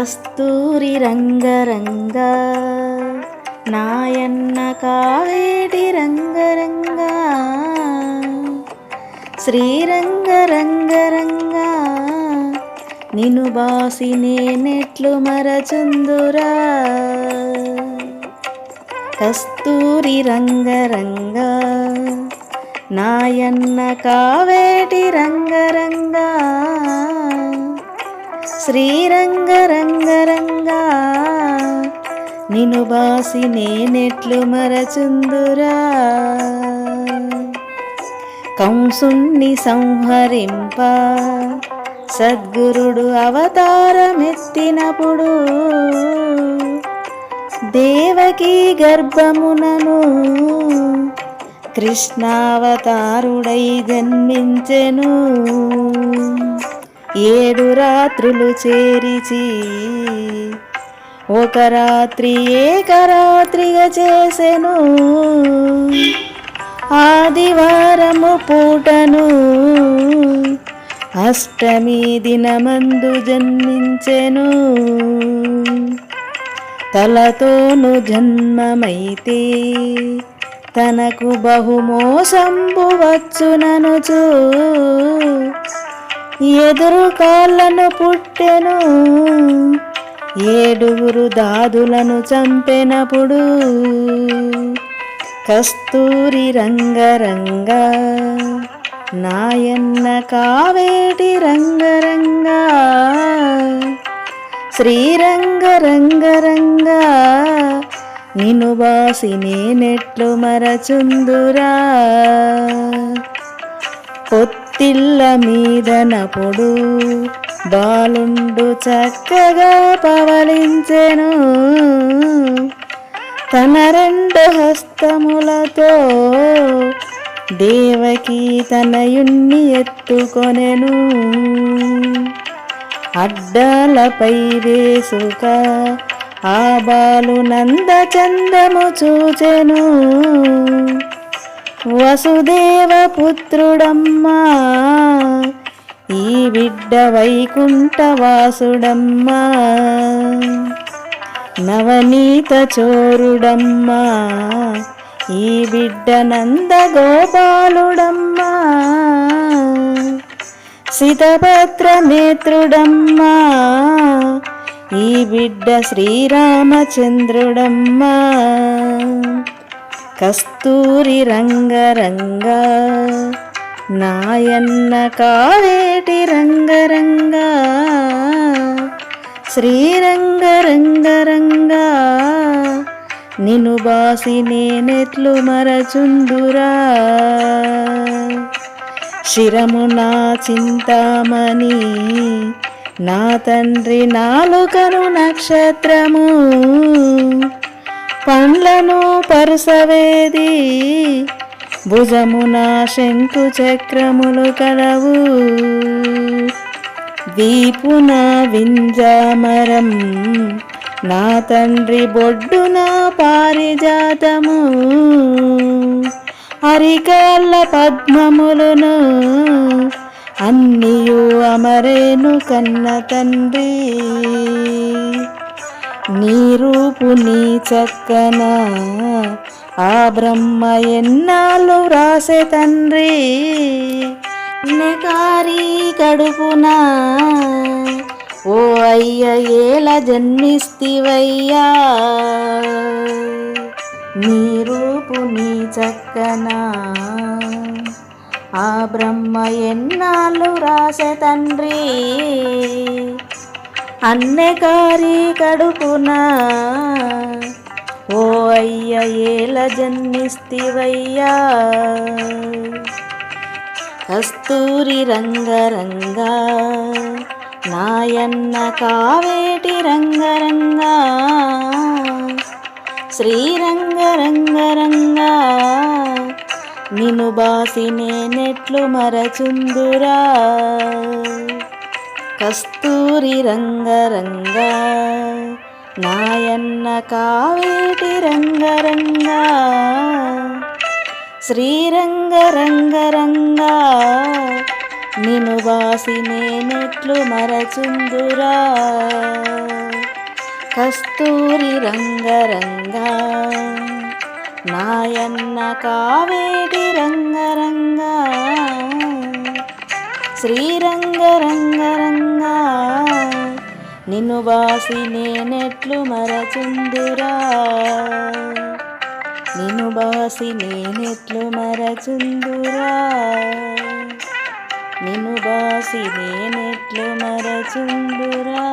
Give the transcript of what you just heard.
కస్తూరి రంగరంగ నాయన్న కావేటి రంగరంగ శ్రీరంగ రంగరంగ నిను బాసి నేనెట్లు మరచుందురా కస్తూరి రంగరంగ నాయన్న కావేటి రంగరంగ శ్రీరంగ రంగరంగ నిను బాసి నేనెట్లు మరచుందురా కంసుణ్ణి సంహరింప సద్గురుడు అవతారమెత్తినప్పుడు దేవకీ గర్భమునను కృష్ణావతారుడై జన్మించెను 7 రాత్రులు చేరిచి ఒక రాత్రి ఏకరాత్రిగా చేసెను ఆదివారము పూటను అష్టమి దినమందు జన్మించెను తలతోను జన్మమైతే తనకు బహుమోసంబు వచ్చుననుచు ఎదురు కాళ్ళను పుట్టెను 7 దాదులను చంపెనప్పుడు కస్తూరి రంగరంగ నాయన్న కావేటి రంగరంగ శ్రీరంగ రంగరంగ నిను బాసి నేనెట్లు మరచుందురా పొత్తిళ్ళ మీదనప్పుడు బాలుండు చక్కగా పవలించెను తన 2 హస్తములతో దేవకీ తనయుణ్ణి ఎత్తుకొనెను అడ్డాలపై వేసుక ఆ బాలు నందచందము చూచెను వసుదేవ పుత్రుడమ్మా ఈ బిడ్డ వైకుంఠవాసుడమ్మా నవనీత చోరుడమ్మా ఈ బిడ్డ నందగోపాలుడమ్మా సితభద్ర నేత్రుడమ్మా ఈ బిడ్డ శ్రీరామచంద్రుడమ్మా కస్తూరి రంగరంగ నాయన్న కావేటి రంగరంగ శ్రీరంగ రంగరంగ నిను బాసి నేనెట్లు మరచుందురా శిరమున చింతామణి నా తండ్రి నాలుకను నక్షత్రము పండ్లను పరుసవేది భుజమున శంకు చక్రములు కలవు వీపున వింజామరం నా తండ్రి బొడ్డున పారిజాతము అరికాళ్ళ పద్మములను అన్నియు అమరేను కన్న తండ్రి నీ రూపు నీ చక్కన ఆ బ్రహ్మ ఎన్నాళ్ళు వ్రాసే తండ్రి నెకారి కడుపున ఓ అయ్య ఏల జన్మిస్తివయ్యా నీ రూపు నీ చక్కన ఆ బ్రహ్మ ఎన్నాళ్ళు వ్రాసే తండ్రి అన్నెకారి కడుపున ఓ అయ్య ఏల జన్మిస్తివయ్యా కస్తూరి రంగరంగ నాయన్న కావేటి రంగరంగ శ్రీరంగ రంగరంగ నిను బాసి నేనెట్లు మరచుందురా కస్తూరి రంగరంగ నాయన్న కావేటి రంగరంగ శ్రీరంగ రంగరంగ నిను బాసి నేనెట్లు మరచుందురా కస్తూరి రంగరంగా నాయన్న కావేటి రంగరంగా శ్రీరంగరంగరంగా నిన్ను బాసి నేనెట్లు మరచుందురా నిన్ను బాసి నేనెట్లు మరచుందురా నిన్ను బాసి నేనెట్లు మరచుందురా